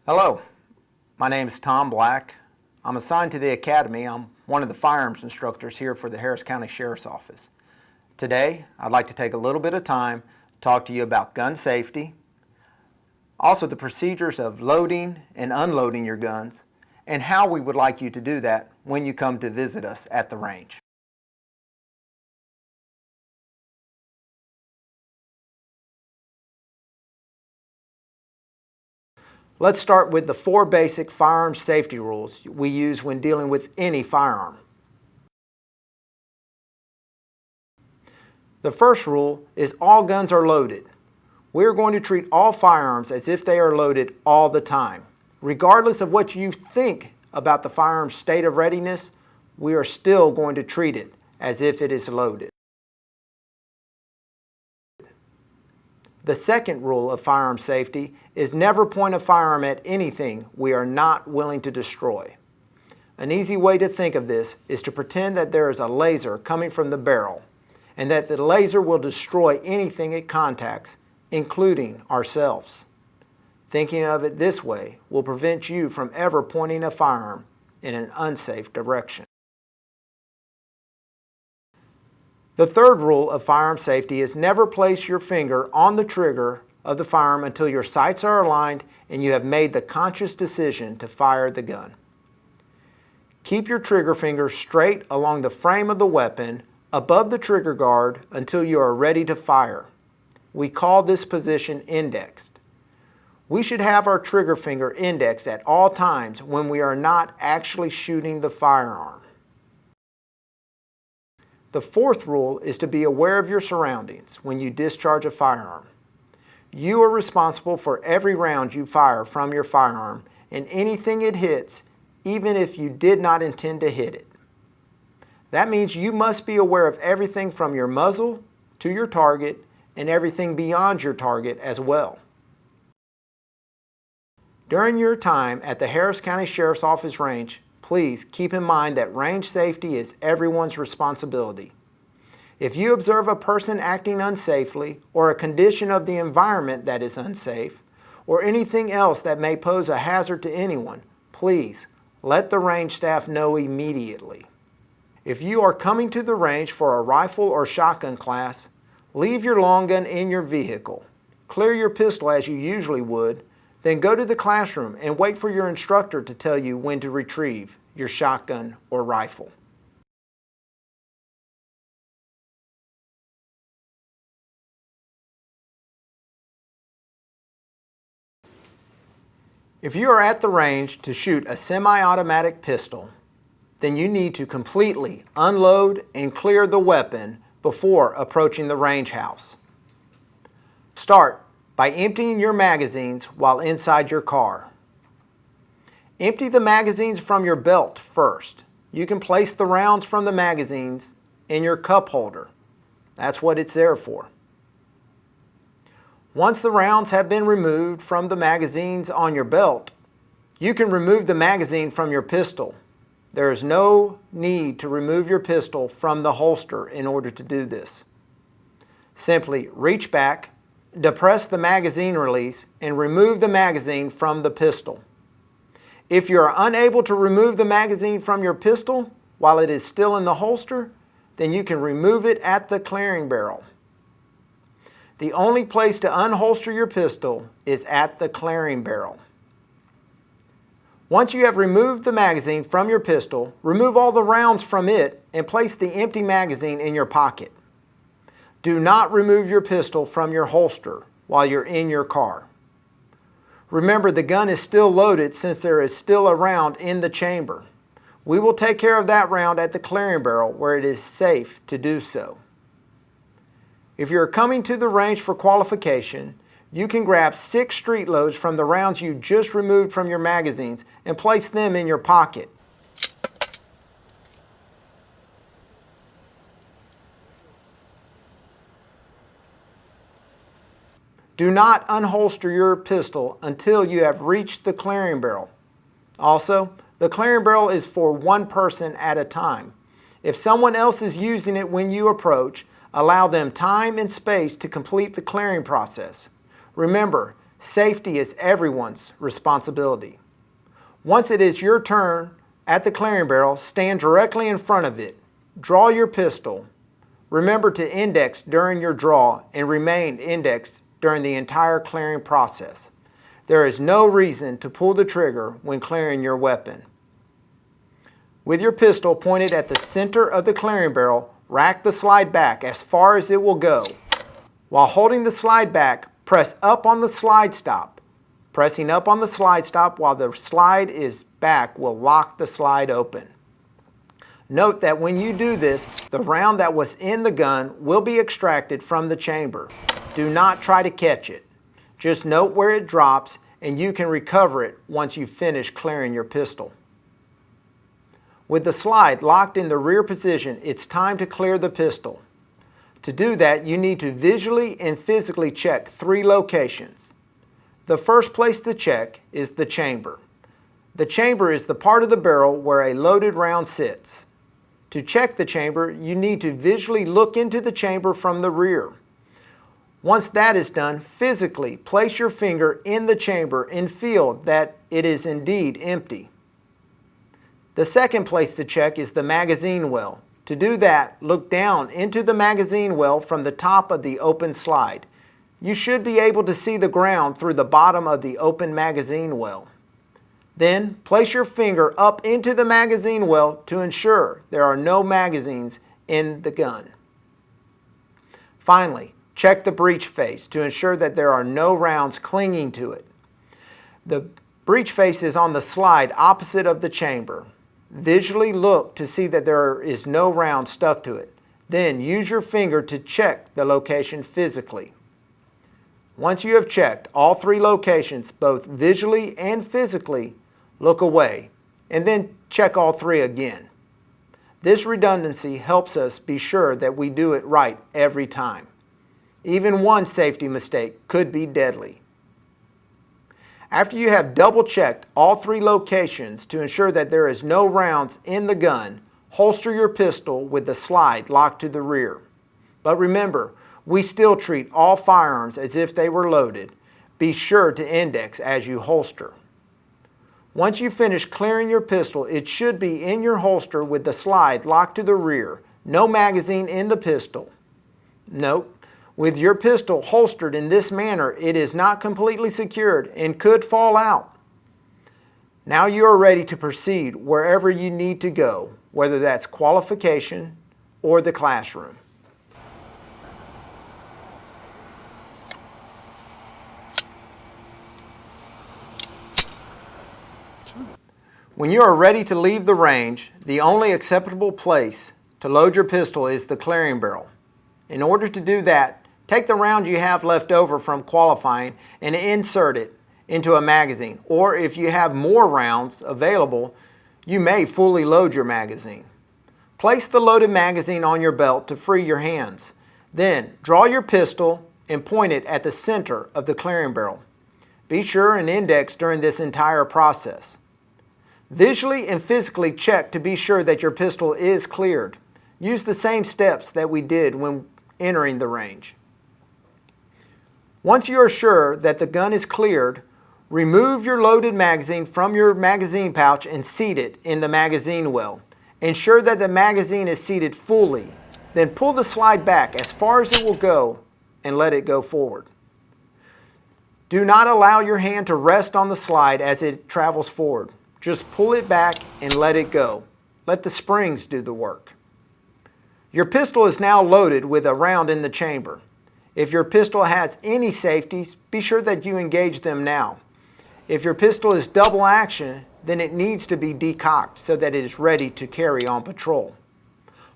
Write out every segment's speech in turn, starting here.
Hello, my name is Tom Black. I'm assigned to the Academy. I'm one of the firearms instructors here for the Harris County Sheriff's Office. Today, I'd like to take a little bit of time to talk to you about gun safety, also the procedures of loading and unloading your guns, and how we would like you to do that when you come to visit us at the range. Let's start with the 4 basic firearm safety rules we use when dealing with any firearm. The first rule is all guns are loaded. We are going to treat all firearms as if they are loaded all the time. Regardless of what you think about the firearm's state of readiness, we are still going to treat it as if it is loaded. The second rule of firearm safety is never point a firearm at anything we are not willing to destroy. An easy way to think of this is to pretend that there is a laser coming from the barrel and that the laser will destroy anything it contacts, including ourselves. Thinking of it this way will prevent you from ever pointing a firearm in an unsafe direction. The third rule of firearm safety is never place your finger on the trigger of the firearm until your sights are aligned and you have made the conscious decision to fire the gun. Keep your trigger finger straight along the frame of the weapon above the trigger guard until you are ready to fire. We call this position indexed. We should have our trigger finger indexed at all times when we are not actually shooting the firearm. The fourth rule is to be aware of your surroundings when you discharge a firearm. You are responsible for every round you fire from your firearm and anything it hits, even if you did not intend to hit it. That means you must be aware of everything from your muzzle to your target and everything beyond your target as well. During your time at the Harris County Sheriff's Office range, please keep in mind that range safety is everyone's responsibility. If you observe a person acting unsafely or a condition of the environment that is unsafe or anything else that may pose a hazard to anyone, please let the range staff know immediately. If you are coming to the range for a rifle or shotgun class, leave your long gun in your vehicle. Clear your pistol as you usually would, then go to the classroom and wait for your instructor to tell you when to retrieve your shotgun or rifle. If you are at the range to shoot a semi-automatic pistol, then you need to completely unload and clear the weapon before approaching the range house. Start by emptying your magazines while inside your car. Empty the magazines from your belt first. You can place the rounds from the magazines in your cup holder. That's what it's there for. Once the rounds have been removed from the magazines on your belt, you can remove the magazine from your pistol. There is no need to remove your pistol from the holster in order to do this. Simply reach back, depress the magazine release, and remove the magazine from the pistol. If you are unable to remove the magazine from your pistol while it is still in the holster, then you can remove it at the clearing barrel. The only place to unholster your pistol is at the clearing barrel. Once you have removed the magazine from your pistol, remove all the rounds from it and place the empty magazine in your pocket. Do not remove your pistol from your holster while you're in your car. Remember, the gun is still loaded since there is still a round in the chamber. We will take care of that round at the clearing barrel where it is safe to do so. If you're coming to the range for qualification, you can grab 6 street loads from the rounds you just removed from your magazines and place them in your pocket. Do not unholster your pistol until you have reached the clearing barrel. Also, the clearing barrel is for one person at a time. If someone else is using it when you approach, allow them time and space to complete the clearing process. Remember, Safety is everyone's responsibility. Once it is your turn at the clearing barrel, stand directly in front of it. Draw your pistol. Remember to index during your draw and remain indexed during the entire clearing process. There is no reason to pull the trigger when clearing your weapon. With your pistol pointed at the center of the clearing barrel, rack the slide back as far as it will go. While holding the slide back, press up on the slide stop. Pressing up on the slide stop while the slide is back will lock the slide open. Note that when you do this, the round that was in the gun will be extracted from the chamber. Do not try to catch it. Just note where it drops and you can recover it once you finish clearing your pistol. With the slide locked in the rear position, it's time to clear the pistol. To do that, you need to visually and physically check 3 locations. The first place to check is the chamber. The chamber is the part of the barrel where a loaded round sits. To check the chamber, you need to visually look into the chamber from the rear. Once that is done, physically place your finger in the chamber and feel that it is indeed empty. The second place to check is the magazine well. To do that, look down into the magazine well from the top of the open slide. You should be able to see the ground through the bottom of the open magazine well. Then, place your finger up into the magazine well to ensure there are no magazines in the gun. Finally, check the breech face to ensure that there are no rounds clinging to it. The breech face is on the slide opposite of the chamber. Visually look to see that there is no round stuck to it. Then use your finger to check the location physically. Once you have checked all 3 locations, both visually and physically, look away, and then check all 3 again. This redundancy helps us be sure that we do it right every time. Even one safety mistake could be deadly. After you have double-checked all 3 locations to ensure that there is no rounds in the gun, holster your pistol with the slide locked to the rear. But remember, we still treat all firearms as if they were loaded. Be sure to index as you holster. Once you finish clearing your pistol, it should be in your holster with the slide locked to the rear. No magazine in the pistol. Note, with your pistol holstered in this manner, it is not completely secured and could fall out. Now you are ready to proceed wherever you need to go, whether that's qualification or the classroom. When you are ready to leave the range, the only acceptable place to load your pistol is the clearing barrel. In order to do that, take the round you have left over from qualifying and insert it into a magazine. Or if you have more rounds available, you may fully load your magazine. Place the loaded magazine on your belt to free your hands. Then draw your pistol and point it at the center of the clearing barrel. Be sure and index during this entire process. Visually and physically check to be sure that your pistol is cleared. Use the same steps that we did when entering the range. Once you are sure that the gun is cleared, remove your loaded magazine from your magazine pouch and seat it in the magazine well. Ensure that the magazine is seated fully. Then pull the slide back as far as it will go and let it go forward. Do not allow your hand to rest on the slide as it travels forward. Just pull it back and let it go. Let the springs do the work. Your pistol is now loaded with a round in the chamber. If your pistol has any safeties, be sure that you engage them now. If your pistol is double action, then it needs to be decocked so that it is ready to carry on patrol.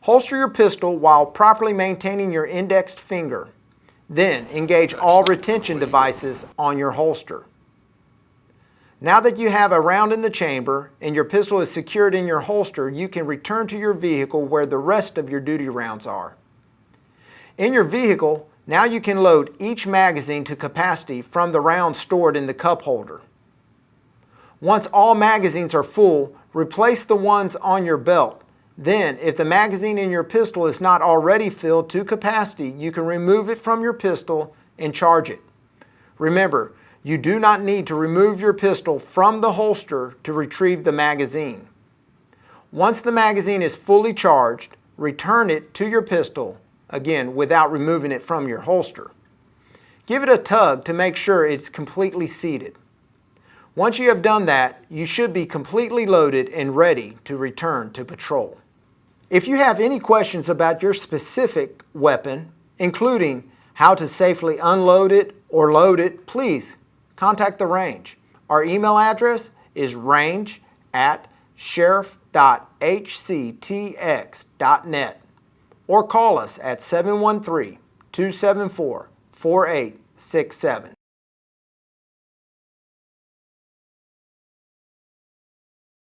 Holster your pistol while properly maintaining your indexed finger. Then engage all retention devices on your holster. Now that you have a round in the chamber and your pistol is secured in your holster, you can return to your vehicle where the rest of your duty rounds are. In your vehicle, now you can load each magazine to capacity from the rounds stored in the cup holder. Once all magazines are full, replace the ones on your belt. Then, if the magazine in your pistol is not already filled to capacity, you can remove it from your pistol and charge it. Remember, You do not need to remove your pistol from the holster to retrieve the magazine. Once the magazine is fully charged, return it to your pistol, again without removing it from your holster. Give it a tug to make sure it's completely seated. Once you have done that, you should be completely loaded and ready to return to patrol. If you have any questions about your specific weapon, including how to safely unload it or load it, please contact the range. Our email address is range@sheriff.hctx.net or call us at 713-274-4867.